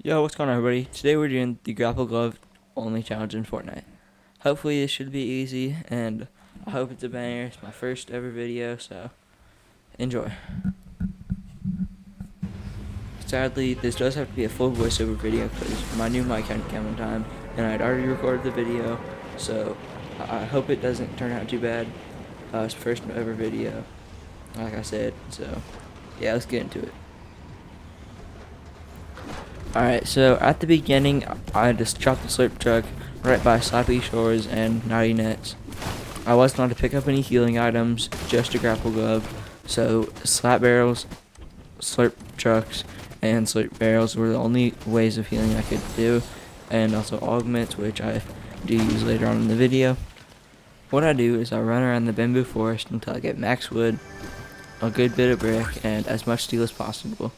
Yo, what's going on, everybody? Today we're doing the Grapple Glove only challenge in Fortnite. Hopefully this should be easy, and I hope it's a banger. It's my first ever video, so enjoy. Sadly, this does have to be a full voiceover video because my new mic hadn't come in time, and I'd already recorded the video, so I hope it doesn't turn out too bad. It's first ever video, like I said, so yeah, let's get into it. Alright, so at the beginning, I just chopped the slurp truck right by Slappy Shores and Naughty Nets. I wasn't allowed to pick up any healing items, just a grapple glove, so slap barrels, slurp trucks, and slurp barrels were the only ways of healing I could do, and also augments, which I do use later on in the video. What I do is I run around the bamboo forest until I get max wood, a good bit of brick, and as much steel as possible,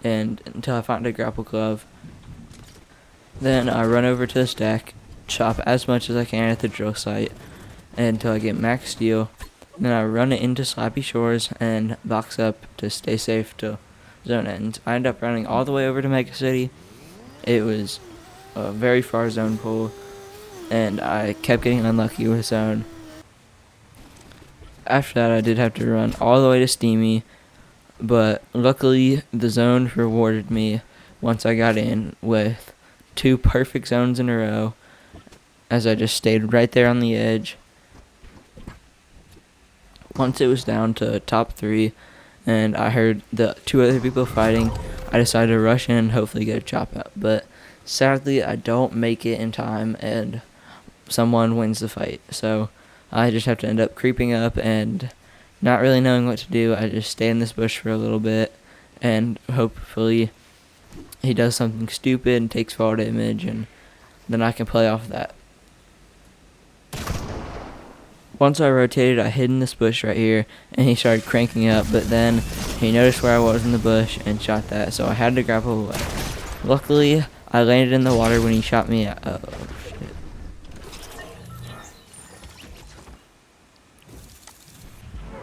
and until I find a grapple glove. Then I run over to the stack, chop as much as I can at the drill site until I get max steel. Then I run it into Slappy Shores and box up to stay safe till zone ends. I end up running all the way over to Mega City. It was a very far zone pull, and I kept getting unlucky with zone. After that, I did have to run all the way to Steamy, but luckily the zone rewarded me once I got in with 2 perfect zones in a row, as I just stayed right there on the edge. Once it was down to top 3 and I heard the 2 other people fighting, I decided to rush in and hopefully get a chop out, but sadly I don't make it in time and someone wins the fight, so I just have to end up creeping up and not really knowing what to do. I just stay in this bush for a little bit and hopefully he does something stupid and takes fall damage, and then I can play off that. Once I rotated, I hid in this bush right here, and he started cranking up, but then he noticed where I was in the bush and shot that, so I had to grapple away. Luckily, I landed in the water when he shot me. Oh, shit.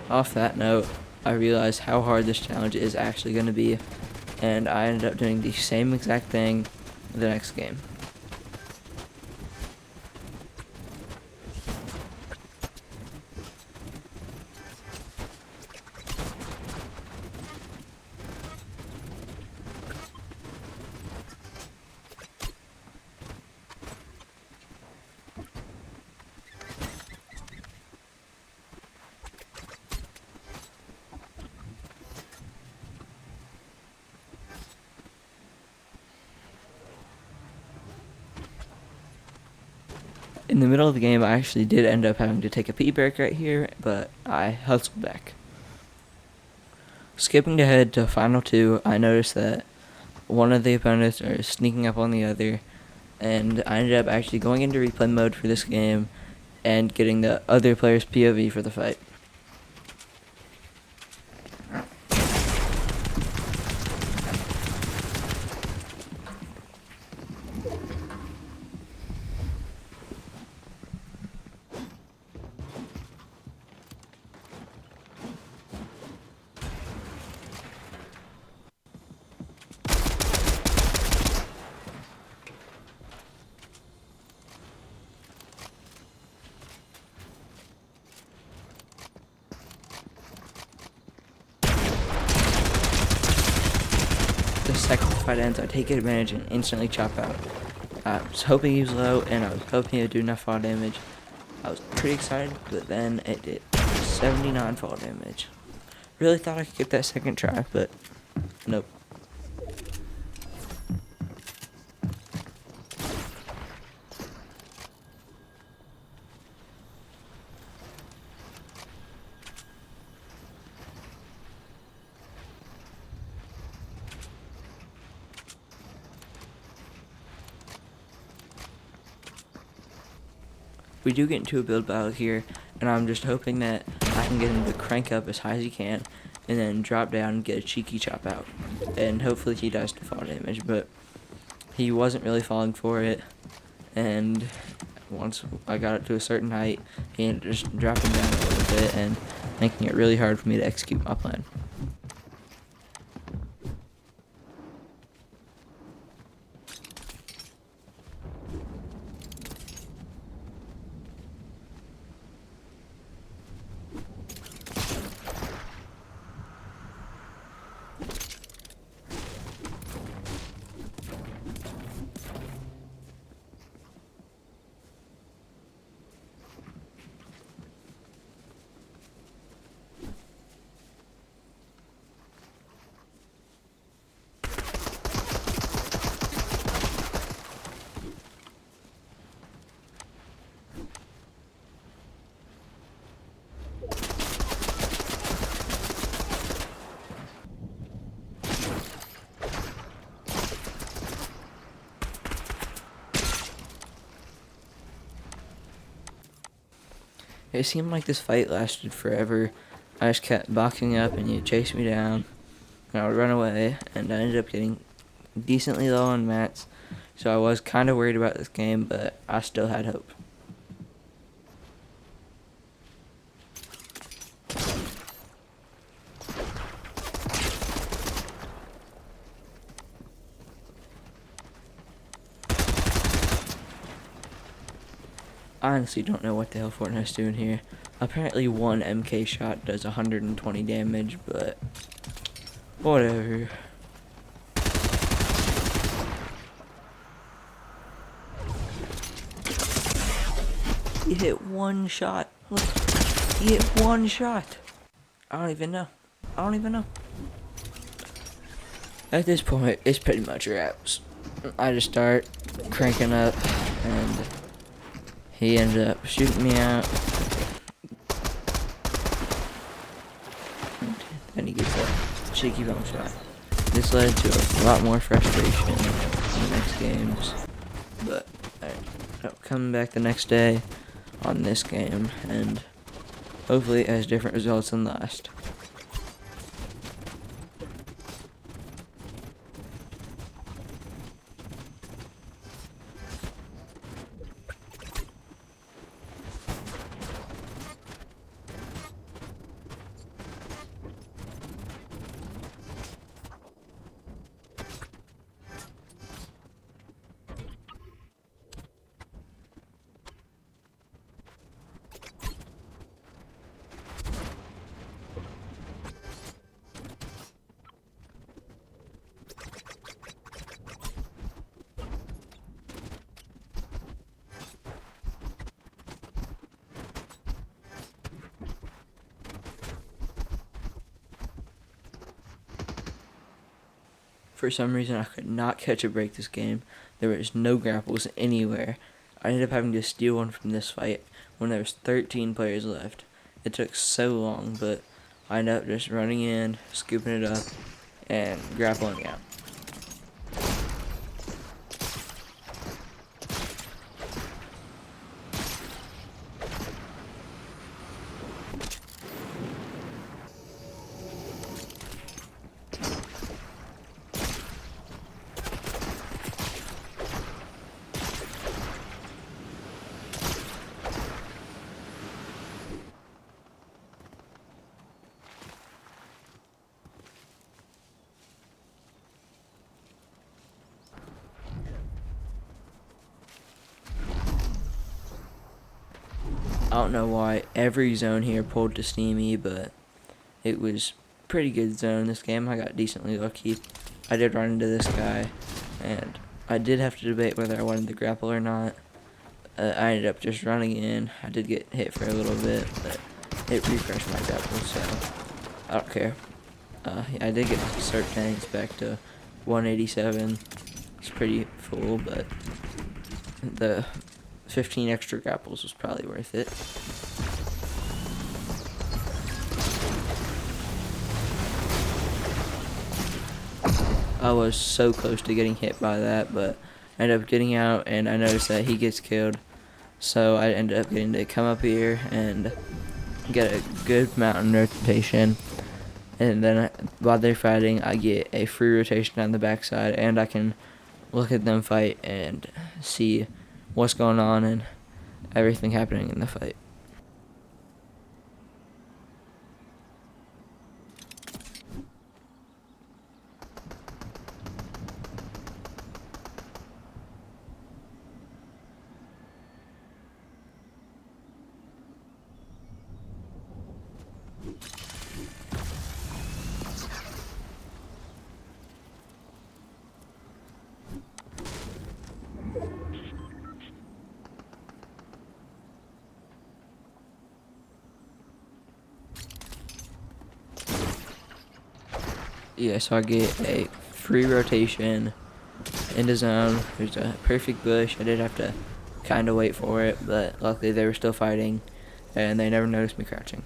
Off that note, I realized how hard this challenge is actually going to be, and I ended up doing the same exact thing the next game. In the middle of the game, I actually did end up having to take a pee break right here, but I hustled back. Skipping ahead to final 2, I noticed that one of the opponents are sneaking up on the other, and I ended up actually going into replay mode for this game and getting the other player's POV for the fight. The second the fight ends, I take advantage and instantly chop out. I was hoping he was low, and I was hoping he would do enough fall damage. I was pretty excited, but then it did 79 fall damage. Really thought I could get that second try, but nope. We do get into a build battle here, and I'm just hoping that I can get him to crank up as high as he can and then drop down and get a cheeky chop out, and hopefully he does to fall damage, but he wasn't really falling for it, and once I got it to a certain height, he ended up just dropping down a little bit and making it really hard for me to execute my plan. It seemed like this fight lasted forever. I just kept boxing up and he'd chase me down, and I would run away, and I ended up getting decently low on mats, so I was kind of worried about this game, but I still had hope. I honestly don't know what the hell Fortnite's doing here. Apparently one MK shot does 120 damage, but whatever. He hit one shot. Look, he hit one shot. I don't even know. At this point, it's pretty much wraps. I just start cranking up, and he ended up shooting me out. And he gets a cheeky bone shot. This led to a lot more frustration in the next games. But I ended up coming back the next day on this game, and hopefully it has different results than last. For some reason, I could not catch a break this game. There was no grapples anywhere. I ended up having to steal one from this fight when there was 13 players left. It took so long, but I ended up just running in, scooping it up, and grappling out. I don't know why every zone here pulled to Steamy, but it was pretty good zone this game. I got decently lucky. I did run into this guy, and I did have to debate whether I wanted the grapple or not. I ended up just running in. I did get hit for a little bit, but it refreshed my grapple, so I don't care. I did get start tanks back to 187. It's pretty full, but the 15 extra grapples was probably worth it. I was so close to getting hit by that, but I ended up getting out, and I noticed that he gets killed. So I ended up getting to come up here and get a good mountain rotation. And then while they're fighting, I get a free rotation on the backside, and I can look at them fight and see what's going on and everything happening in the fight. Yeah, so I get a free rotation into zone. There's a perfect bush. I did have to kind of wait for it, but luckily they were still fighting, and they never noticed me crouching.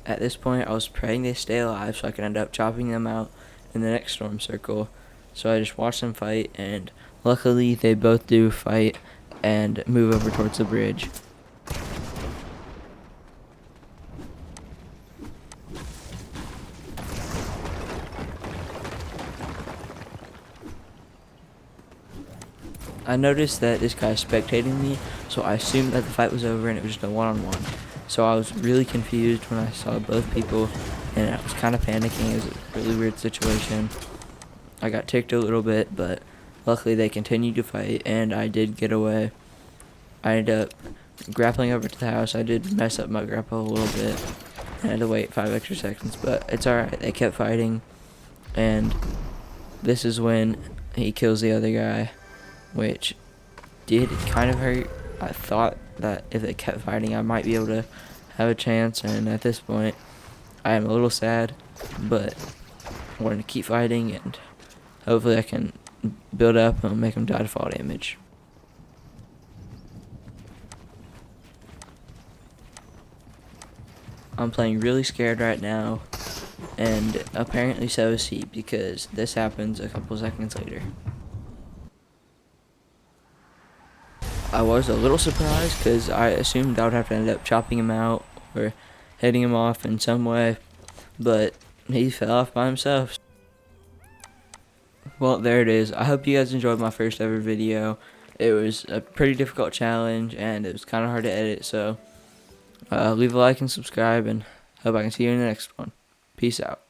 At this point, I was praying they stay alive so I could end up chopping them out in the next storm circle. So I just watched them fight, and Luckily, they both do fight and move over towards the bridge. I noticed that this guy's spectating me, so I assumed that the fight was over and it was just a one-on-one. So I was really confused when I saw both people, and I was kind of panicking. It was a really weird situation. I got ticked a little bit, but luckily they continued to fight, and I did get away. I ended up grappling over to the house. I did mess up my grapple a little bit, and I had to wait 5 extra seconds, but it's alright. They kept fighting, and this is when he kills the other guy, which did kind of hurt. I thought that if they kept fighting, I might be able to have a chance, and at this point, I am a little sad, but I wanted to keep fighting, and hopefully I can build up and make them die to fall damage. I'm playing really scared right now, and apparently so is he, because this happens a couple seconds later. I was a little surprised because I assumed I would have to end up chopping him out or hitting him off in some way, but he fell off by himself. Well, there it is. I hope you guys enjoyed my first ever video. It was a pretty difficult challenge, and it was kind of hard to edit, so leave a like and subscribe, and hope I can see you in the next one. Peace out.